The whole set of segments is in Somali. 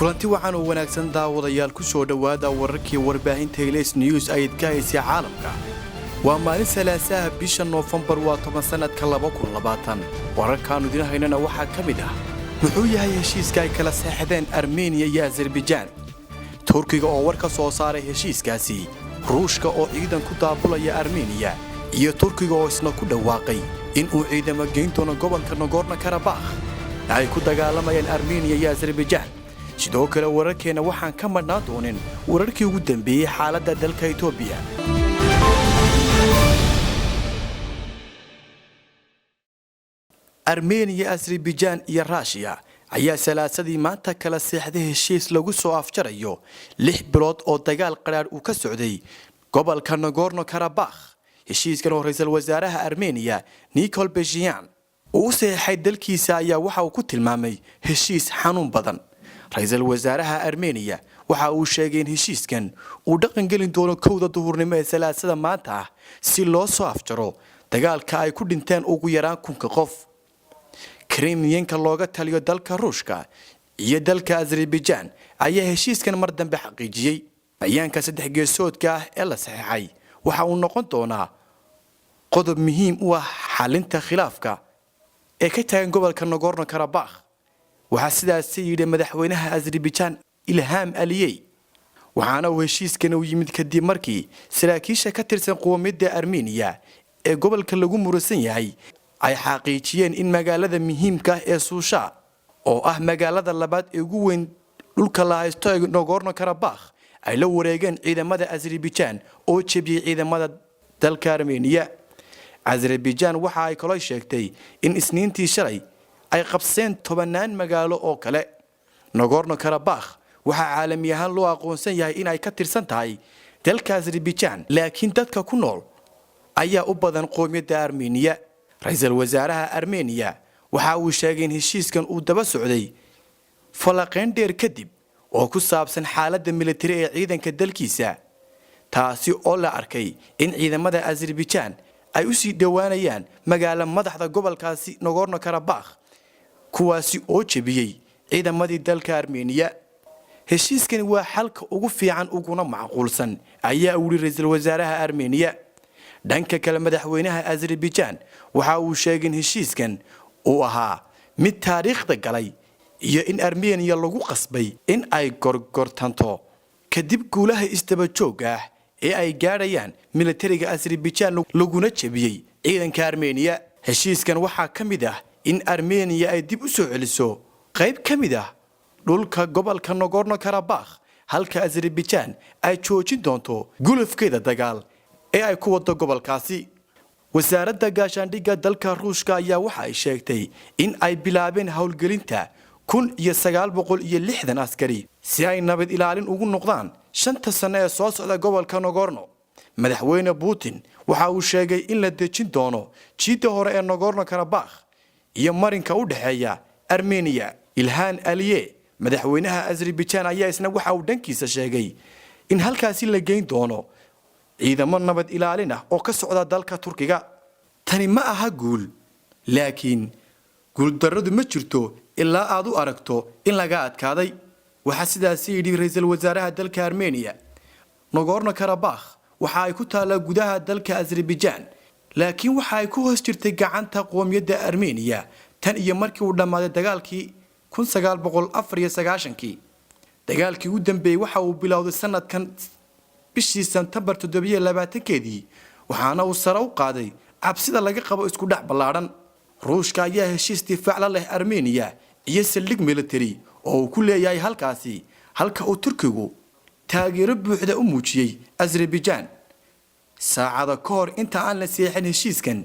kulanti waxaan u wanaagsan daawadayaal ku soo dhawaada wararkii warbaahinta Ilees News ay idkaayay caalamka waa maalin salaasaha bisha Noofambar waa 10 sanadka 2020 wararkaanu idin haynana waxa kamid ah wuxuu yahay heshiiska ay kala saxdeen Armenia iyo Azerbaijan Turkiga oo war ka soo saaray heshiiskaasi Ruushka oo ciidan ku daabulaya Armenia iyo Turkiga oo isna ku dhawaaqay in uu ciidamo geyn doono gobolka Nagorno-Karabakh ay ku dagaalamayaan Armenia iyo Azerbaijan sidoo kale wararkeena waxaan ka madnaan doonin wararkii ugu dambeeyay xaaladda dalka Itoobiya Armenia Azerbaijan iyo Russia ayaa salaasadii maanta kala seexday heshiis lagu soo afjarayo 6 bilood oo dagaal qaraar uu ka socday gobolka Nagorno-Karabakh heshiiskan oo ra'iisul wasaaraha Armenia Nikol Pashinyan uu saxay dalkiisa ayaa waxa uu ku tilmaamay heshiis xanuun badan ra'iisul wasaaraha Armenia waxa uu sheegay in heshiiskan uu dhaqan gelin doono kowda duhurnimo ee salaasada maanta si loo soo afjaro dagaalka ay ku dhinteen ugu yaraan 1000 qof Kremlinka looga taliyo dalka Ruushka iyo dalka Azerbaijan ayaa heshiiskan mar dambe xaqiijiyay bayaanka saddex geesoodka ah ee la saxeexay waxa uu noqon doonaa qodob muhiim u ah xalinta khilaafka ee ka taagan gobolka Nagorno-Karabakh waxa sidaas yiri madaxweynaha Azerbaijan Ilham Aliyev waxaana uu heshiiskan u yimid kadib markii saraakiisha ka tirsan qowmiyadda Armenia ee gobolka lagu murusan yahay ay xaqiijiyeen in magaalada muhiimka ah ee Suusha oo ah magaalada labaad ee ugu weyn dhulka la haysto ee Nagorno-Karabakh ay la wareegeen ciidamada Azerbaijan oo jebiyay ciidamada dalka Armenia Azerbaijan waxa ay kala sheegtay in isniintii shalay ay qabseen 10 magaalo oo kale Nagorno-Karabakh waxa caalami ahaan loo aqoonsan yahay in ay ka tirsan tahay dalka Azerbaijan laakiin dadka ku nool ayaa u badan qowmiyadda Armenia ra'iisul wasaaraha Armenia waxa uu sheegay in heshiiskan uu daba socday falaqeyn dheer kadib oo ku saabsan xaaladda militari ee ciidanka dalkiisa taasi oo la arkay in ciidamada Azerbaijan ay u sii dhawaanayaan magaalo madaxda gobolkaasi Nagorno-Karabakh kuwaasi oo jebiyay ciidamadii dalka Armenia heshiiskan waa xalka ugu fiican uguna macquulsan ayaa uu ra'iisul wasaaraha Armenia dhanka kale madaxweynaha Azerbaijan waxa uu sheegay in heshiiskan uu ahaa mid taariikhda galay iyo in Armenia lagu qasbay in ay gorgortanto kadib guulaha istaba joog ah ee ay gaarayaan militariga Azerbaijan laguna jebiyay ciidanka Armenia heshiiskan waxa kamid ah in Armenia ay dib u soo celiso qayb kamid ah dhulka gobolka Nagorno-Karabakh halka Azerbaijan ay joojin doonto gulufkeeda dagaal ee ay ku wado gobolkaasi wasaaradda gaashaandhigga dalka Ruushka ayaa waxa ay sheegtay in ay bilaabeen hawlgelinta 1960 askari si ay nabad ilaalin ugu noqdaan 5 sano ee soo socda gobolka Nagorno madaxweyne Putin waxa uu sheegay in la dejin doono jiida hore ee Nagorno-Karabakh iyo marinka u dhaxeeya Armenia Ilham Aliyev madaxweynaha Azerbaijan ayaa isna waxa uu dhankiisa sheegay in halkaasi la geyn doono ciidamo nabad ilaalin ah oo ka socda dalka Turkiga tani ma aha guul laakiin guul darradu ma jirto ilaa aad u aragto in laga adkaaday waxa sidaas yiri ra'iisul wasaaraha dalka Armenia Nagorno-Karabakh waxa ay ku taala gudaha dalka Azerbaijan laakiin waxa ay ku hoos jirtay gacanta qowmiyadda Armenia tan iyo markii uu dhamaaday dagaalkii 1994 dagaalkii ugu dambeeyay waxa uu bilowday sanadkan bishii September 2020 waxaana uu sare u qaaday cabsida laga qabo isku dhac balaaran Ruushka ayaa heshiis difaac la leh Armenia iyo saldhig military oo uu ku leeyahay halkaasi halka uu Turkigu taageero buuxda u muujiyay Azerbaijan saacada ka hor inta aan la saxeexin heshiiskan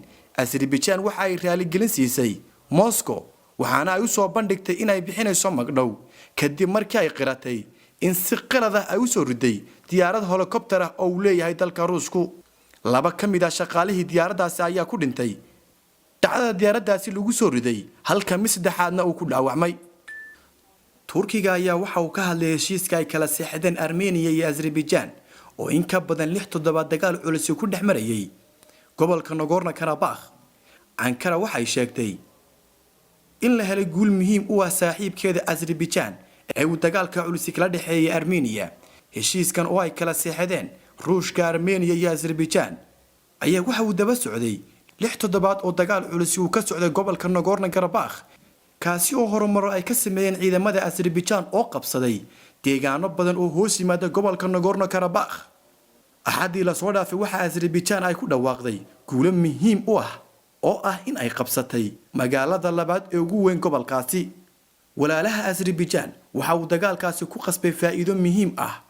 Azerbaijan waxa ay raali gelin siisay Moscow waxaana ay u soo bandhigtay in ay bixinayso magdhow kadib markii ay qiratay in si qalad ah ay u soo riday diyaarad helicopter ah oo uu leeyahay dalka Ruushku laba kamid ah shaqaalihii diyaaradaasi ayaa ku dhintay dhacdada diyaaradaasi lagu soo riday halka mid saddexaadna uu ku dhaawacmay Turkiga ayaa waxa uu ka hadlay heshiiska ay kala saxdeen Armenia iyo Azerbaijan oo in ka badan 6 toddobaad dagaal culus ku dhexmarayay gobolka Nagorno-Karabakh Ankara waxay sheegtay in la helay guul muhiim u ah saaxiibkeeda Azerbaijan ee uu dagaalka culus kala dhexeeyay Armenia. Heshiiskan oo ay kala seexdeen Ruushka, Armenia iyo Azerbaijan ayaa waxa uu daba socday 6 toddobaad oo dagaal culus uu ka socday gobolka Nagorno-Karabakh, kaasi oo horumar ay ka sameeyeen ciidamada Azerbaijan oo qabsaday deegaano badan oo hoos yimaada gobolka Nagorno-Karabakh. Axadii la soo dhaafay waxa Azerbaijan ay ku dhawaaqday guulo muhiim u ah oo ah in ay qabsatay magaalada labaad ee ugu weyn gobolkaasi. walaalaha Azerbaijan waxa uu dagaalkaasi ku qasbay faa'iido muhiim ah,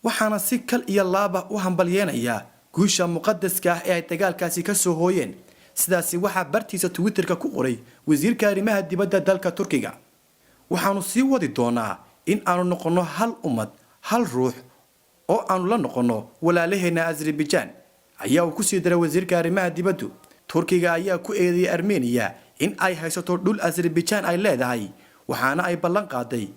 waxaana si kal iyo laaba u hambalyeynaya guusha muqaddaska ah ee ay dagaalkaasi ka soo hooyeen. sidaasi waxa bartiisa Twitterka ku qoray wasiirka arrimaha dibadda dalka Turkiga. waxaanu sii wadi doonaa in aanu noqono hal ummad, hal ruux oo aanu la noqono walaalaheena Azerbaijan, ayaa uu ku sii daray wasiirka arrimaha dibaddu. Turkiga ayaa ku eedeeyay Armenia in ay haysato dhul Azerbaijan ay leedahay, waxaana ay ballan qaaday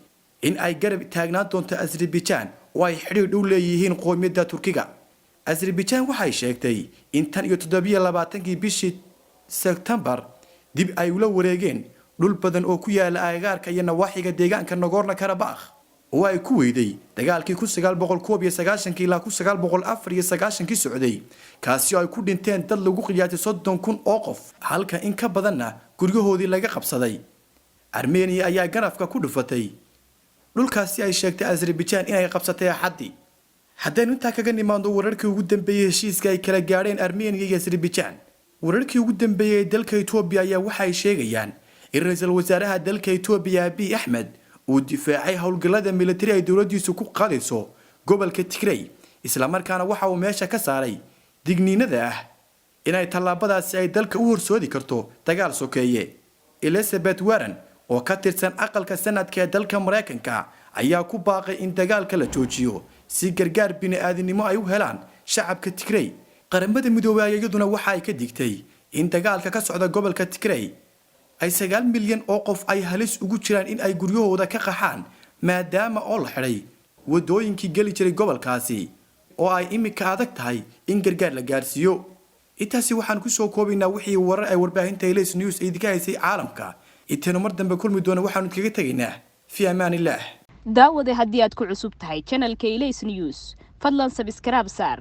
in ay garab taagnaan doonto Azerbaijan oo ay xiriir dhow leeyihiin qoomiyadda Turkiga. Azerbaijan waxay sheegtay in tan iyo 27 bishii September dib ay ula wareegeen dhul badan oo ku yaala agagaarka iyo nawaaxiga deegaanka Nagorno-Karabakh oo ay ku weyday dagaalkii 1991 ilaa 1994 socday, kaasi oo ay ku dhinteen dad lagu qiyaasay 30,000 oo qof, halka in ka badanna guryahoodii laga qabsaday. Armenia ayaa garafka ku dhufatay dhulkaasi ay sheegtay Azerbaijan inay qabsatay Axadii. haddaynu intaa kaga nimaado wararkii ugu dambeeyay heshiiska ay kala gaadheen Armenia iyo Azerbaijan. wararkii ugu dambeeyay dalka Itoobiya ayaa waxay sheegayaan in ra'iisul wasaaraha dalka Itoobiya Abiy Ahmed uu difaacay howlgallada militari ay dowladdiisu ku qaadayso gobolka Tigray, isla markaana waxa uu meesha ka saaray digniinada ah inay tallaabadaasi ay dalka u horsoodi karto dagaal sokeeye. Elizabeth Warren oo ka tirsan aqalka sanadka ee dalka Mareykanka ayaa ku baaqay in dagaalka la joojiyo si gargaar bini'aadanimo ay u helaan shacabka Tigray. qaramada midoobay iyaduna waxa ay ka digtay in dagaalka ka socda gobolka Tigray ay 9 milyan oo qof ay halis ugu jiraan in ay guryahooda ka qaxaan, maadaama oo la xiray wadooyinkii gali jiray gobolkaasi oo ay imika adag tahay in gargaar la gaarsiiyo. intaasi waxaan ku soo koobaynaa wixii warar ay warbaahinta Ilays News ay idinka haysay caalamka. intaanu mar dambe kulmi doona waxaanu kaga tagaynaa fi amaanillah. daawade haddii aad ku cusub tahay channelka Ilays News, fadlan subscribe saar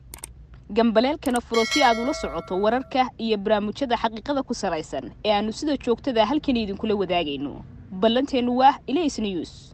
gambaleelkana furo si aad ula socoto wararka iyo barnaamijyada xaqiiqada ku salaysan ee aanu sida joogtada halkan idin kula wadaagayno. ballanteenu waa Ilays News.